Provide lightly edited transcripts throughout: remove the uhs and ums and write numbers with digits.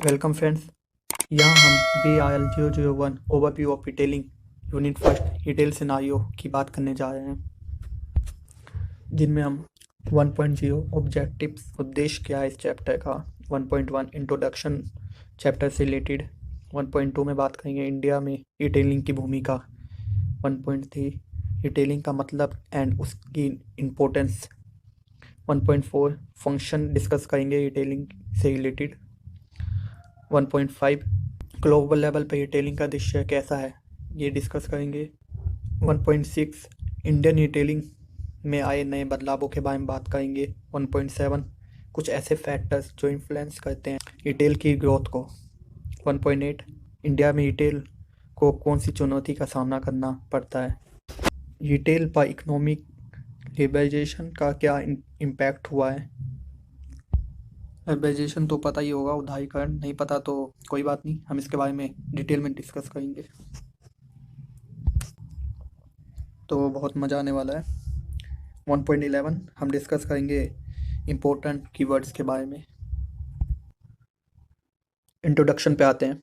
Welcome friends. यहाँ हम BIL 001 overview of detailing unit first detail scenario की बात करने जा रहे हैं, जिनमें हम 1.0 ऑब्जेक्टिव्स उद्देश्य क्या है इस चैप्टर का, 1.1 इंट्रोडक्शन चैप्टर से रिलेटेड, 1.2 में बात करेंगे इंडिया में डिटेलिंग की भूमिका, 1.3 डिटेलिंग का मतलब एंड उसकी इम्पोर्टेंस, 1.4 फंक्शन डिस्कस करेंगे डिटेलिंग से रिलेटेड, 1.5 ग्लोबल लेवल पे रिटेलिंग का दृश्य कैसा है ये डिस्कस करेंगे, 1.6 इंडियन रिटेलिंग में आए नए बदलावों के बारे में बात करेंगे, 1.7 कुछ ऐसे फैक्टर्स जो इन्फ्लुएंस करते हैं रिटेल की ग्रोथ को, 1.8 इंडिया में रिटेल को कौन सी चुनौती का सामना करना पड़ता है, रिटेल पर इकोनॉमिक लिबरलाइजेशन का क्या इम्पैक्ट हुआ है। लिबरलाइजेशन तो पता ही होगा, उदारीकरण नहीं पता तो कोई बात नहीं, हम इसके बारे में डिटेल में डिस्कस करेंगे तो बहुत मज़ा आने वाला है। 1.11 हम डिस्कस करेंगे इम्पोर्टेंट कीवर्ड्स के बारे में। इंट्रोडक्शन पे आते हैं।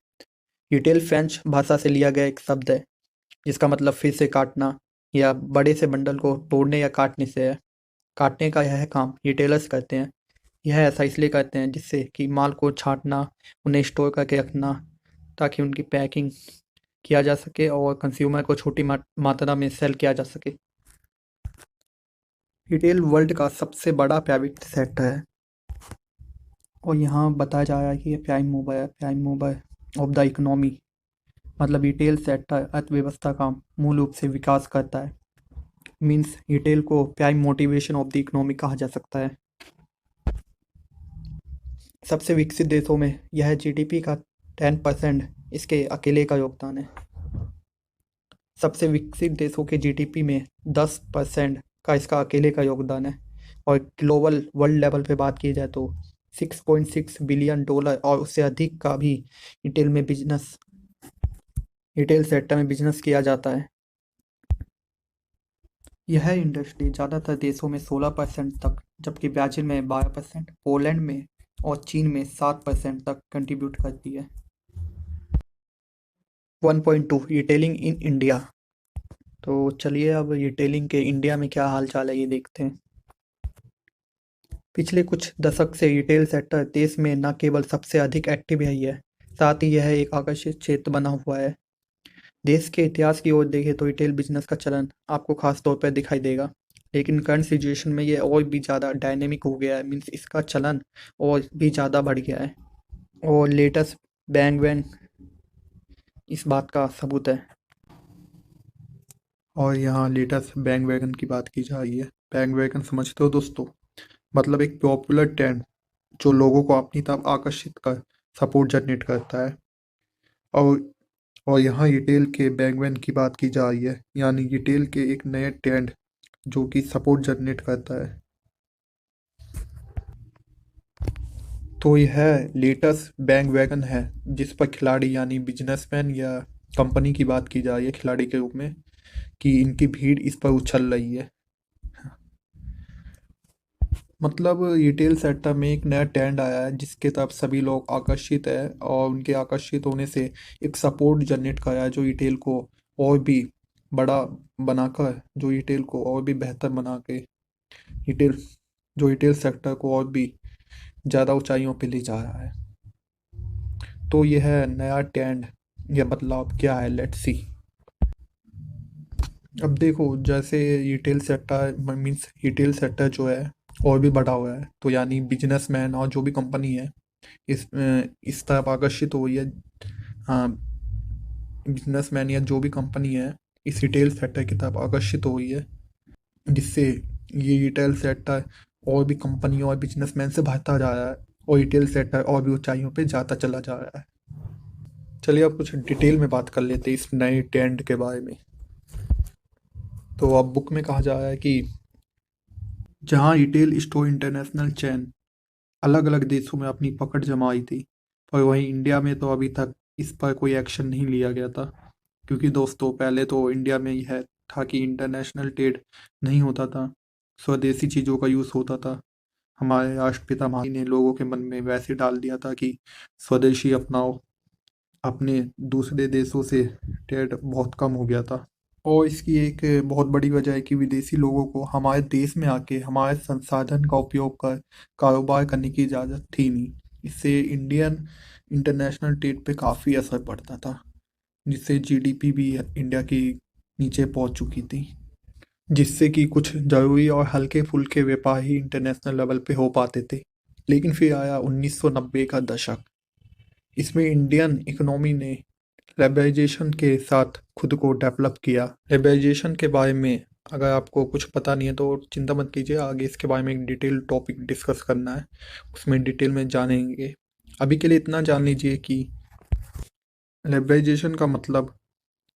रिटेल फ्रेंच भाषा से लिया गया एक शब्द है जिसका मतलब फिर से काटना या बड़े से बंडल को तोड़ने या काटने से है। काटने का यह काम रिटेलर्स करते हैं। यह ऐसा इसलिए करते हैं जिससे कि माल को छांटना, उन्हें स्टोर करके रखना ताकि उनकी पैकिंग किया जा सके और कंज्यूमर को छोटी मात्रा में सेल किया जा सके। रिटेल वर्ल्ड का सबसे बड़ा प्राइवेट सेक्टर है और यहाँ बताया जा रहा है कि ये prime mover of the economy, मतलब रिटेल सेक्टर अर्थव्यवस्था का मूल रूप से विकास करता है। मीन्स रिटेल को prime motivation of the economy कहा जा सकता है। सबसे विकसित देशों में यह जीडीपी का 10% इसके अकेले का योगदान है। सबसे विकसित देशों के जीडीपी में 10% का इसका अकेले का योगदान है और ग्लोबल वर्ल्ड लेवल पे बात की जाए तो 6.6 बिलियन डॉलर और उससे अधिक का भी रिटेल सेक्टर में बिजनेस किया जाता है। यह इंडस्ट्री ज़्यादातर देशों में 16% तक, जबकि ब्राज़ील में 12%, पोलैंड में और चीन में 7% तक कंट्रीब्यूट करती है। 1.2 रिटेलिंग इन इंडिया। तो चलिए अब रिटेलिंग के इंडिया में क्या हाल चाल है ये देखते हैं। पिछले कुछ दशक से रिटेल सेक्टर देश में न केवल सबसे अधिक एक्टिव है, साथ ही यह एक आकर्षित क्षेत्र बना हुआ है। देश के इतिहास की ओर देखें तो रिटेल बिजनेस का चलन आपको खास तौर पर दिखाई देगा, लेकिन करंट सिचुएशन में ये और भी ज़्यादा डायनेमिक हो गया है। मीन्स इसका चलन और भी ज़्यादा बढ़ गया है और लेटेस्ट बैंक वैन इस बात का सबूत है। और यहाँ लेटेस्ट बैंड वैगन की बात की जा रही है। बैंड वैगन समझते हो दोस्तों, मतलब एक पॉपुलर ट्रेंड जो लोगों को अपनी तरफ आकर्षित कर सपोर्ट जनरेट करता है। और और यहाँ रिटेल के बैंगवैन की बात की जा रही है, यानी रिटेल के एक नए ट्रेंड जो कि सपोर्ट जनरेट करता है। तो यह लेटेस्ट बैंग वैगन है जिस पर खिलाड़ी यानी बिजनेसमैन या कंपनी की बात की जा रही है खिलाड़ी के रूप में, कि इनकी भीड़ इस पर उछल रही है। मतलब रिटेल सेक्टर में एक नया ट्रेंड आया है जिसके तरफ सभी लोग आकर्षित है और उनके आकर्षित होने से एक सपोर्ट जनरेट करा है जो रिटेल को और भी बड़ा बनाकर, जो रिटेल को और भी बेहतर बना के रिटेल जो रिटेल सेक्टर को और भी ज़्यादा ऊंचाइयों पे ले जा रहा है। तो यह नया ट्रेंड या बदलाव क्या है, लेट्स सी। अब देखो, जैसे retail sector means retail sector जो है और भी बढ़ा हुआ है, तो यानी बिजनेसमैन और जो भी कंपनी है इस तरफ आकर्षित हो रही है। हाँ, बिजनेसमैन या जो भी कंपनी है इस रिटेल सेक्टर की तरफ आकर्षित हो रही है, जिससे ये रिटेल सेक्टर और भी कंपनियों और बिजनेसमैन से भरता जा रहा है और रिटेल सेक्टर और भी ऊंचाइयों पे जाता चला जा रहा है। चलिए अब कुछ डिटेल में बात कर लेते हैं इस नए ट्रेंड के बारे में। तो अब बुक में कहा जा रहा है कि जहाँ रिटेल स्टोर इंटरनेशनल चेन अलग अलग देशों में अपनी पकड़ जमाई थी, और वहीं इंडिया में तो अभी तक इस पर कोई एक्शन नहीं लिया गया था, क्योंकि दोस्तों पहले तो इंडिया में यह था कि इंटरनेशनल ट्रेड नहीं होता था, स्वदेशी चीज़ों का यूज़ होता था। हमारे राष्ट्रपिता महात्मा ने लोगों के मन में वैसे डाल दिया था कि स्वदेशी अपनाओ। अपने दूसरे देशों से ट्रेड बहुत कम हो गया था। और इसकी एक बहुत बड़ी वजह है कि विदेशी लोगों को हमारे देश में आके हमारे संसाधन का उपयोग कर कारोबार करने की इजाज़त थी नहीं। इससे इंडियन इंटरनेशनल ट्रेड पे काफ़ी असर पड़ता था, जिससे जीडीपी भी इंडिया की नीचे पहुंच चुकी थी, जिससे कि कुछ जरूरी और हल्के फुल्के व्यापार ही इंटरनेशनल लेवल पे हो पाते थे। लेकिन फिर आया 1990 का दशक। इसमें इंडियन इकोनॉमी ने ग्लोबलाइजेशन के साथ खुद को डेवलप किया। ग्लोबलाइजेशन के बारे में अगर आपको कुछ पता नहीं है तो चिंता मत कीजिए, आगे इसके बारे में एक डिटेल टॉपिक डिस्कस करना है, उसमें डिटेल में जानेंगे। अभी के लिए इतना जान लीजिए कि ग्लोबलाइजेशन का मतलब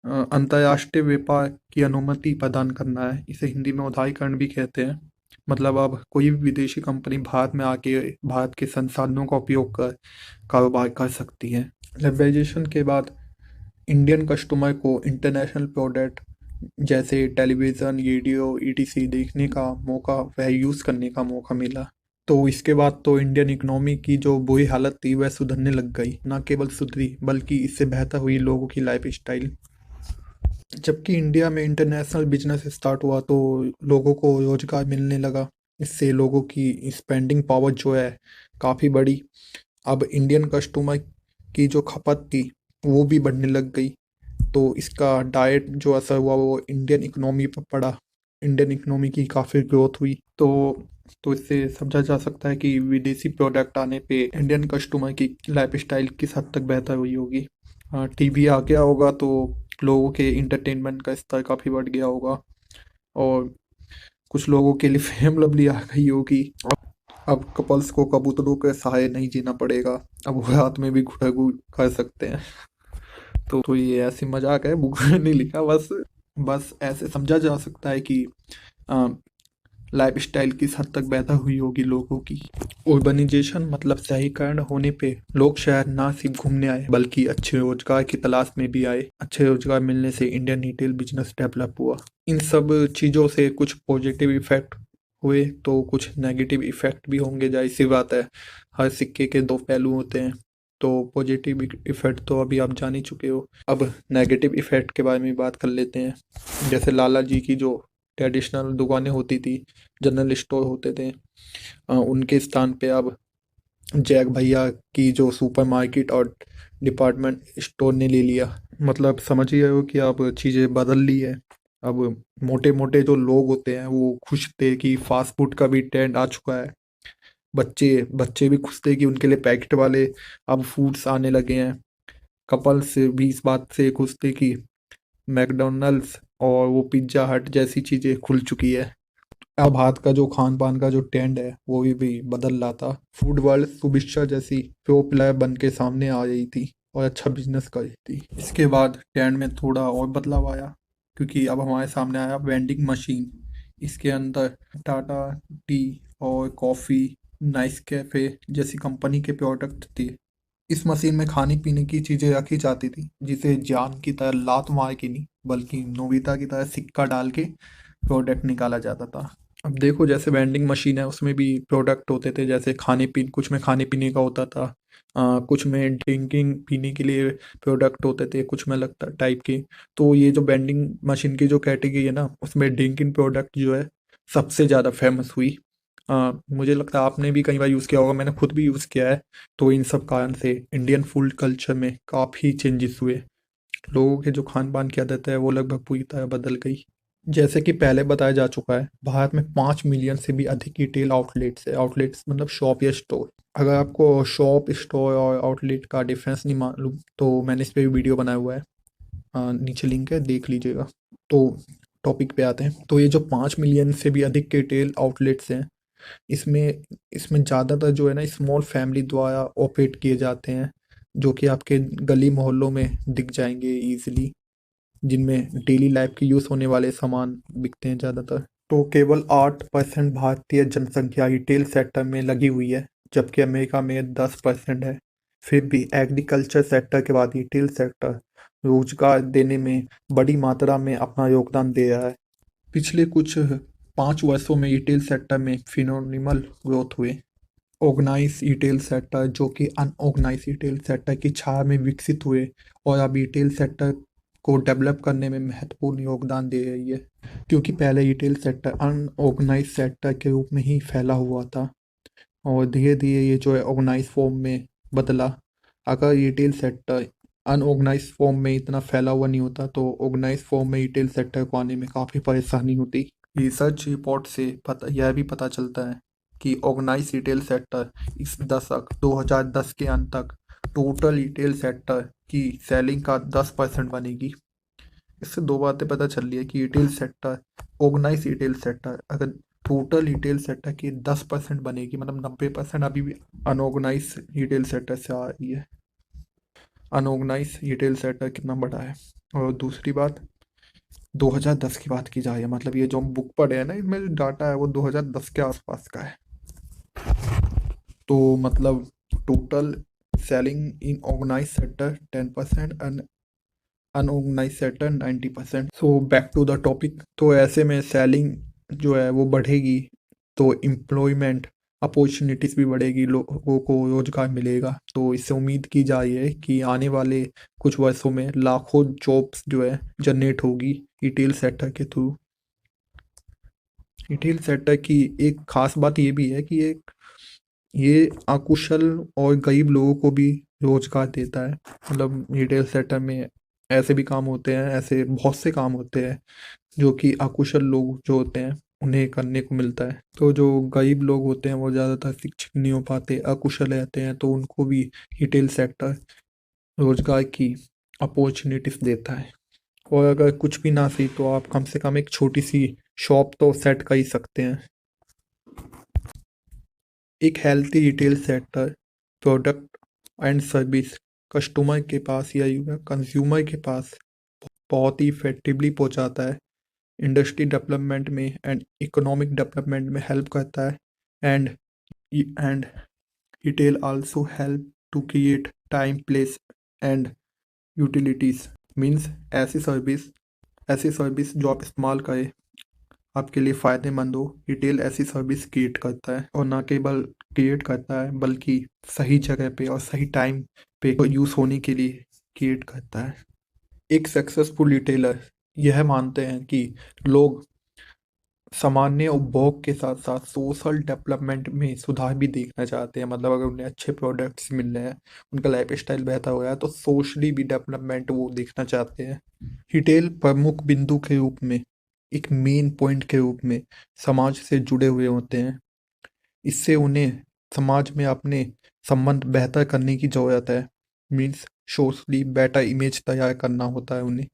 अंतर्राष्ट्रीय व्यापार की अनुमति प्रदान करना है। इसे हिंदी में उदारीकरण भी कहते हैं। मतलब अब कोई भी विदेशी कंपनी भारत में आके भारत के संसाधनों का उपयोग कर कारोबार कर सकती है। ग्लोबलाइजेशन के बाद इंडियन कस्टमर को इंटरनेशनल प्रोडक्ट जैसे टेलीविज़न, रेडियो, ईटीसी देखने का मौका वह यूज़ करने का मौका मिला। तो इसके बाद तो इंडियन इकोनॉमी की जो बुरी हालत थी वह सुधरने लग गई। ना केवल सुधरी बल्कि इससे बेहतर हुई लोगों की लाइफ स्टाइल। जबकि इंडिया में इंटरनेशनल बिजनेस स्टार्ट हुआ तो लोगों को रोजगार मिलने लगा। इससे लोगों की स्पेंडिंग पावर जो है काफ़ी बढ़ी। अब इंडियन कस्टमर की जो खपत थी वो भी बढ़ने लग गई। तो इसका डायरेक्ट जो असर हुआ वो इंडियन इकोनॉमी पर पड़ा। इंडियन इकोनॉमी की काफ़ी ग्रोथ हुई। तो इससे समझा जा सकता है कि विदेशी प्रोडक्ट आने पे इंडियन कस्टमर की लाइफ स्टाइल किस हद तक बेहतर हुई होगी। टीवी आ गया होगा तो लोगों के इंटरटेनमेंट का स्तर काफ़ी बढ़ गया होगा, और कुछ लोगों के लिए फेम लवली आ गई होगी। अब कपल्स को कबूतरों के सहारे नहीं जीना पड़ेगा, अब वो रात में भी गुफ्तगू कर सकते हैं। तो ये ऐसी मजाक है, बुक में नहीं लिखा, बस ऐसे समझा जा सकता है कि लाइफ स्टाइल किस हद तक बेहतर हुई होगी लोगों की। उर्बनाइजेशन मतलब शहरीकरण होने पे लोग शहर ना सिर्फ घूमने आए बल्कि अच्छे रोजगार की तलाश में भी आए। अच्छे रोजगार मिलने से इंडियन रिटेल बिजनेस डेवलप हुआ। इन सब चीज़ों से कुछ पॉजिटिव इफेक्ट हुए तो कुछ नेगेटिव इफेक्ट भी होंगे, जाहिर सी बात है, हर सिक्के के दो पहलू होते हैं। तो पॉजिटिव इफेक्ट तो अभी आप जान ही चुके हो। अब नेगेटिव इफेक्ट के बारे में बात कर लेते हैं। जैसे लाला जी की जो ट्रेडिशनल दुकानें होती थी, जनरल स्टोर होते थे, उनके स्थान पे अब जैक भैया की जो सुपरमार्केट और डिपार्टमेंट स्टोर ने ले लिया। मतलब समझ ही रहे हो कि अब चीज़ें बदल ली है। अब मोटे मोटे जो लोग होते हैं वो खुश थे कि फास्ट फूड का भी ट्रेंड आ चुका है। बच्चे बच्चे भी खुश थे कि उनके लिए पैकेट वाले अब फूड्स आने लगे हैं। कपल्स भी इस बात से खुश थे कि मैकडोनल्ड्स और वो पिज्ज़ा हट जैसी चीज़ें खुल चुकी है। अब भारत का जो खान पान का जो ट्रेंड है वो भी बदल रहा था। फूड वर्ल्ड सुभिक्षा जैसी प्रो प्लेयर बन के सामने आ रही थी और अच्छा बिजनेस कर रही थी। इसके बाद ट्रेंड में थोड़ा और बदलाव आया, क्योंकि अब हमारे सामने आया वेंडिंग मशीन। इसके अंदर टाटा टी और कॉफ़ी, नाइस कैफ़े जैसी कंपनी के प्रोडक्ट थे। इस मशीन में खाने पीने की चीज़ें रखी जाती थी, जिसे जान की तरह लात मार के नहीं बल्कि नोबिता की तरह सिक्का डाल के प्रोडक्ट निकाला जाता था। अब देखो जैसे वेंडिंग मशीन है उसमें भी प्रोडक्ट होते थे, जैसे खाने पीने, कुछ में खाने पीने का होता था, कुछ में ड्रिंकिंग पीने के लिए प्रोडक्ट होते थे, कुछ में लगता टाइप के। तो ये जो वेंडिंग मशीन की जो कैटेगरी है ना उसमें ड्रिंकिंग प्रोडक्ट जो है सबसे ज़्यादा फेमस हुई। मुझे लगता है आपने भी कई बार यूज़ किया होगा, मैंने खुद भी यूज़ किया है। तो इन सब कारण से इंडियन फूड कल्चर में काफ़ी चेंजेस हुए। लोगों के जो खान पान की आदत है वो लगभग पूरी तरह बदल गई। जैसे कि पहले बताया जा चुका है, भारत में 5 मिलियन से भी अधिक रिटेल आउटलेट्स है। आउटलेट्स मतलब शॉप या स्टोर। अगर आपको शॉप, स्टोर और आउटलेट का डिफरेंस नहीं मालूम तो मैंने इस पे भी वीडियो बनाया हुआ है, नीचे लिंक है, देख लीजिएगा। तो टॉपिक पे आते हैं। तो ये जो 5 मिलियन से भी अधिक रिटेल आउटलेट्स हैं, इसमें इसमें ज़्यादातर जो है ना स्मॉल फैमिली द्वारा ऑपरेट किए जाते हैं, जो कि आपके गली मोहल्लों में दिख जाएंगे ईजिली, जिनमें डेली लाइफ के यूज़ होने वाले सामान बिकते हैं ज़्यादातर। तो केवल 8% भारतीय जनसंख्या रिटेल सेक्टर में लगी हुई है, जबकि अमेरिका में 10% है। फिर भी एग्रीकल्चर सेक्टर के बाद रिटेल सेक्टर रोजगार देने में बड़ी मात्रा में अपना योगदान दे रहा है। पिछले कुछ 5 वर्षों में रिटेल सेक्टर में फिनोमिनल ग्रोथ हुए। ऑर्गेनाइज रिटेल सेक्टर जो कि अनऑर्गेनाइज रिटेल सेक्टर की छाया में विकसित हुए और अब रिटेल सेक्टर को डेवलप करने में महत्वपूर्ण योगदान दे रही है, क्योंकि पहले रिटेल सेक्टर अनऑर्गेनाइज सेक्टर के रूप में ही फैला हुआ था और धीरे धीरे ये जो है ऑर्गेनाइज फॉर्म में बदला। अगर रिटेल सेक्टर अनऑर्गेनाइज फॉर्म में इतना फैला हुआ नहीं होता तो ऑर्गेनाइज फॉर्म में रिटेल सेक्टर को आने में काफ़ी परेशानी होती। रिसर्च रिपोर्ट से यह भी पता चलता है कि ऑर्गेनाइज रिटेल सेक्टर इस दशक 2010 के अंत तक टोटल रिटेल सेक्टर की सेलिंग का 10% बनेगी। इससे दो बातें पता चल रही है कि retail sector organize retail sector अगर टोटल रिटेल सेक्टर की 10% बनेगी, मतलब 90% अभी भी अनऑर्गेनाइज रिटेल सेक्टर से आ रही है। अनऑर्गेनाइज रिटेल सेक्टर कितना बड़ा है। और दूसरी बात 2010 की बात की जाए, मतलब ये जो हम बुक पढ़े हैं ना, इसमें जो डाटा है वो 2010 के आसपास का है। तो मतलब total selling in organize sector 10% and unorganize sector 90%। So back to the topic. तो ऐसे में सेलिंग जो है वो बढ़ेगी तो एम्प्लॉयमेंट अपॉर्चुनिटीज़ भी बढ़ेगी, लोगों को रोजगार मिलेगा। तो इससे उम्मीद की जा रही है कि आने वाले कुछ वर्षों में लाखों जॉब्स जो है जनरेट होगी रिटेल सेक्टर के थ्रू। रिटेल सेक्टर की एक खास बात ये भी है कि ये अकुशल और गरीब लोगों को भी रोजगार देता है। मतलब रिटेल सेक्टर में ऐसे भी काम होते हैं, ऐसे बहुत से काम होते हैं जो कि अकुशल लोग जो होते हैं उन्हें करने को मिलता है। तो जो गरीब लोग होते हैं वो ज़्यादातर शिक्षित नहीं हो पाते, अकुशल रहते हैं, तो उनको भी रिटेल सेक्टर रोजगार की अपॉर्चुनिटीज देता है। और अगर कुछ भी ना सही तो आप कम से कम एक छोटी सी शॉप तो सेट कर ही सकते हैं। एक healthy retail sector product and service customer के पास या कंज्यूमर के पास बहुत ही इफेक्टिवली पहुंचाता है, इंडस्ट्री डेवलपमेंट में एंड इकोनॉमिक डेवलपमेंट में हेल्प करता है। And and retail also help to create time place and utilities. Means ऐसी सर्विस जो आप इस्तेमाल करें आपके लिए फ़ायदेमंद हो, रिटेल ऐसी सर्विस क्रिएट करता है। और ना केवल क्रिएट करता है बल्कि सही जगह पे और सही टाइम पे यूज़ होने के लिए क्रिएट करता है। एक सक्सेसफुल रिटेलर यह मानते हैं कि लोग सामान्य उपभोग के साथ साथ सोशल डेवलपमेंट में सुधार भी देखना चाहते हैं। मतलब अगर उन्हें अच्छे प्रोडक्ट्स मिल रहे हैं, उनका लाइफ स्टाइल बेहतर हो रहा है, तो सोशली भी डेवलपमेंट वो देखना चाहते हैं। रिटेल प्रमुख बिंदु के रूप में, एक मेन पॉइंट के रूप में समाज से जुड़े हुए होते हैं। इससे उन्हें समाज में अपने संबंध बेहतर करने की ज़रूरत है। मीन्स सोशली बेटर इमेज तैयार करना होता है उन्हें।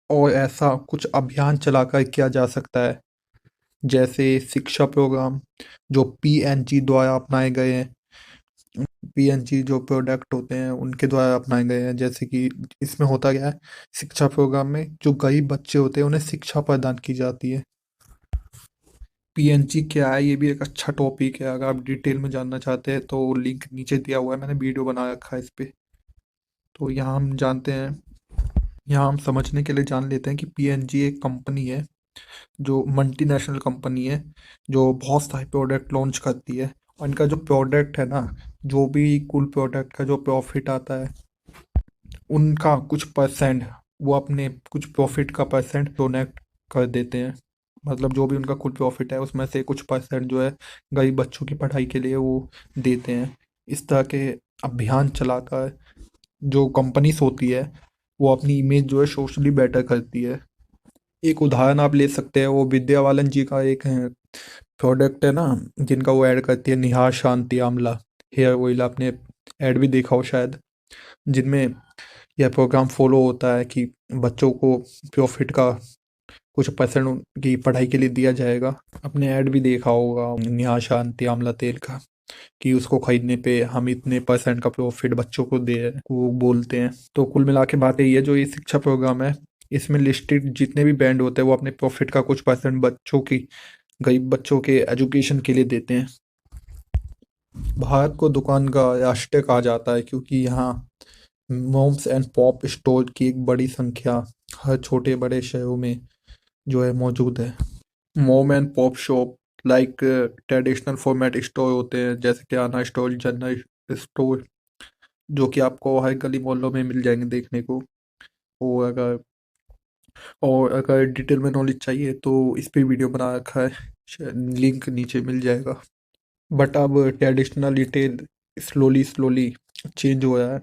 और ऐसा कुछ अभियान चलाकर किया जा सकता है, जैसे शिक्षा प्रोग्राम जो पीएनजी द्वारा अपनाए गए हैं। पीएनजी जो प्रोडक्ट होते हैं उनके द्वारा अपनाए गए हैं। जैसे कि इसमें होता क्या है, शिक्षा प्रोग्राम में जो गरीब बच्चे होते हैं उन्हें शिक्षा प्रदान की जाती है। पीएनजी क्या है, ये भी एक अच्छा टॉपिक है। अगर आप डिटेल में जानना चाहते हैं तो लिंक नीचे दिया हुआ है, मैंने वीडियो बना रखा है इस पे। तो यहाँ हम जानते हैं, यहाँ हम समझने के लिए जान लेते हैं कि पीएनजी एक कंपनी है जो मल्टीनेशनल कंपनी है, जो बहुत सारे प्रोडक्ट लॉन्च करती है। और इनका जो प्रोडक्ट है ना, जो भी कुल प्रोडक्ट का जो प्रॉफिट आता है उनका कुछ परसेंट वो अपने कुछ प्रॉफिट का परसेंट डोनेट कर देते हैं। मतलब जो भी उनका कुल प्रॉफिट है उसमें से कुछ परसेंट जो है गरीब बच्चों की पढ़ाई के लिए वो देते हैं। इस तरह के अभियान चलाकर जो कंपनीज होती है वो अपनी इमेज जो है सोशली बेटर करती है। एक उदाहरण आप ले सकते हैं, वो विद्या बालन जी का एक प्रोडक्ट है ना जिनका वो ऐड करती है, निहार शांति आमला हेयर ऑयल। आपने ऐड भी देखा हो शायद, जिनमें यह प्रोग्राम फॉलो होता है कि बच्चों को प्रॉफिट का कुछ परसेंट उनकी पढ़ाई के लिए दिया जाएगा। आपने ऐड भी देखा होगा निहार शांति आमला तेल का, कि उसको खरीदने पे हम इतने परसेंट का प्रॉफिट बच्चों को दे वो बोलते हैं। तो कुल मिला के बात यही है, जो ये शिक्षा प्रोग्राम है इसमें लिस्टेड जितने भी बैंड होते हैं वो अपने प्रॉफिट का कुछ परसेंट बच्चों की, गरीब बच्चों के एजुकेशन के लिए देते हैं। भारत को दुकान का राष्ट्र कहा जाता है क्योंकि यहाँ मॉम्स एंड पॉप स्टोर की एक बड़ी संख्या हर छोटे बड़े शहरों में जो है मौजूद है। मोम and pop shop like traditional format store होते हैं, जैसे किराना स्टोर, जनरल स्टोर, जो कि आपको हर गली मोहल्लों में मिल जाएंगे देखने को। और अगर डिटेल में नॉलेज चाहिए तो इस पे वीडियो बना रखा है, लिंक नीचे मिल जाएगा। बट अब traditional retail slowly slowly change हो रहा है।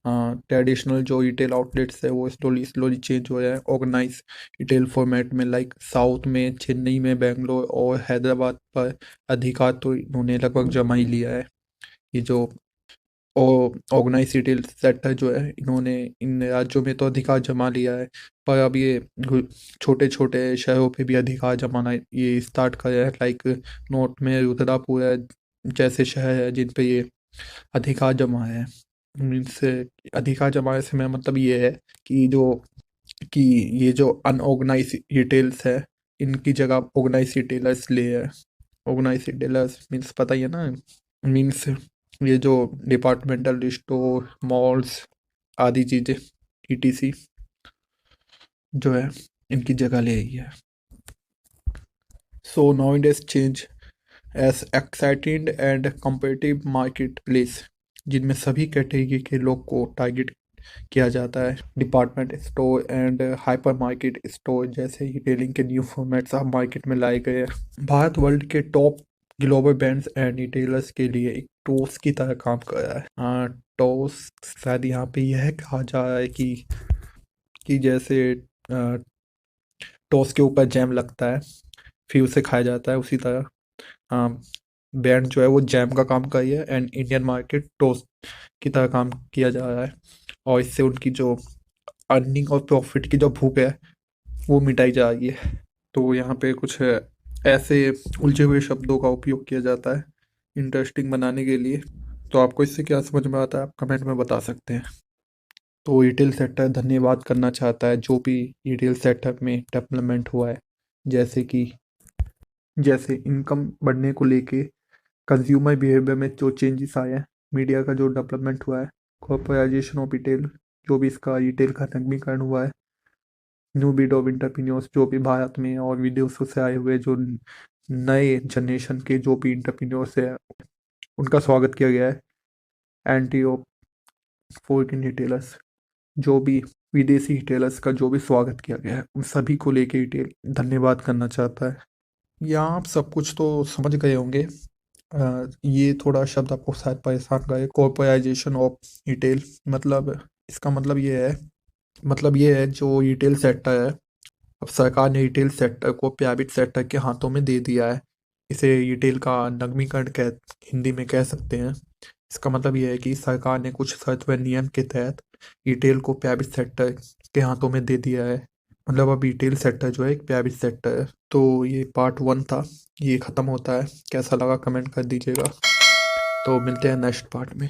हाँ, ट्रेडिशनल जो रिटेल आउटलेट्स है वो स्लोली स्लोली चेंज हो रहा है ऑर्गेनाइज रिटेल फॉर्मेट में, लाइक साउथ में, चेन्नई में, बेंगलोर और हैदराबाद पर अधिकार तो इन्होंने लगभग जमा ही लिया है। ये जो ऑर्गेनाइज रिटेल सेक्टर जो है, इन्होंने इन राज्यों में तो अधिकार जमा लिया है, पर अब ये छोटे छोटे शहरों पे भी अधिकार जमाना ये स्टार्ट कर रहा है, लाइक नॉर्थ में रुद्रपुर है जैसे शहर है जिन पे ये अधिकार जमा है। मीन्स अधिकार जमाने से मैं मतलब ये है कि कि ये जो अनऑर्गेनाइज रिटेल्स है, इनकी जगह ऑर्गेनाइज रिटेलर्स ले है। ऑर्गेनाइज रिटेलर्स मीन्स पता ही है ना, मीन्स ये जो डिपार्टमेंटल स्टोर, मॉल्स आदि चीज़ें, ईटीसी जो है, इनकी जगह ले रही है। So now it change S excited and competitive market place, जिनमें सभी कैटेगरी के लोग को टारगेट किया जाता है। Department store and hyper market store जैसे रिटेलिंग के न्यू फॉर्मेट्स अब मार्केट में लाए गए हैं। भारत वर्ल्ड के top global brands and retailers के लिए एक टोस की तरह काम कर रहा है। हाँ, टोस शायद यहाँ पे यह कहा जा रहा है कि जैसे टोस के ऊपर जैम लगता है फिर उसे खाया जाता है, उसी तरह हाँ, बैंड जो है वो जैम का काम कर रही है एंड इंडियन मार्केट टोस्ट की तरह काम किया जा रहा है, और इससे उनकी जो अर्निंग और प्रॉफिट की जो भूख है वो मिटाई जा रही है। तो यहाँ पे कुछ ऐसे उलझे हुए शब्दों का उपयोग किया जाता है इंटरेस्टिंग बनाने के लिए। तो आपको इससे क्या समझ में आता है, आप कमेंट में बता सकते हैं। तो रिटेल सेक्टर धन्यवाद करना चाहता है जो भी रिटेल सेक्टर में डेवलपमेंट हुआ है, जैसे कि जैसे इनकम बढ़ने को लेके कंज्यूमर बिहेवियर में जो चेंजेस आए हैं, मीडिया का जो डेवलपमेंट हुआ है, कॉर्पोराइजेशन ऑफ रिटेल, जो भी इसका रिटेल का नगमीकरण हुआ है, न्यू बीड ऑफ इंटरप्रीन्योर्स जो भी भारत में और विदेशों से आए हुए जो नए जनरेशन के जो भी इंटरप्रीन्योर्स है उनका स्वागत किया गया है। एंटी ऑफ फॉरेन रिटेलर्स, जो भी विदेशी रिटेलर्स का जो भी स्वागत किया गया है, उन सभी को लेके रिटेल धन्यवाद करना चाहता है। यहाँ आप सब कुछ तो समझ गए होंगे। ये थोड़ा शब्द आपको शायद परेशान करे, कॉर्पोराइजेशन ऑफ रिटेल, मतलब इसका मतलब ये है जो रिटेल सेक्टर है, अब सरकार ने रिटेल सेक्टर को प्राइवेट सेक्टर के हाथों में दे दिया है। इसे रिटेल का नगमीकरण कह हिंदी में कह सकते हैं। इसका मतलब ये है कि सरकार ने कुछ शर्त व नियम के तहत रिटेल को प्राइवेट सेक्टर के हाथों में दे दिया है। मतलब अब रिटेल सेक्टर जो है एक प्राइवेट सेक्टर है। तो ये पार्ट 1 था, ये ख़त्म होता है। कैसा लगा कमेंट कर दीजिएगा। तो मिलते हैं नेक्स्ट पार्ट में।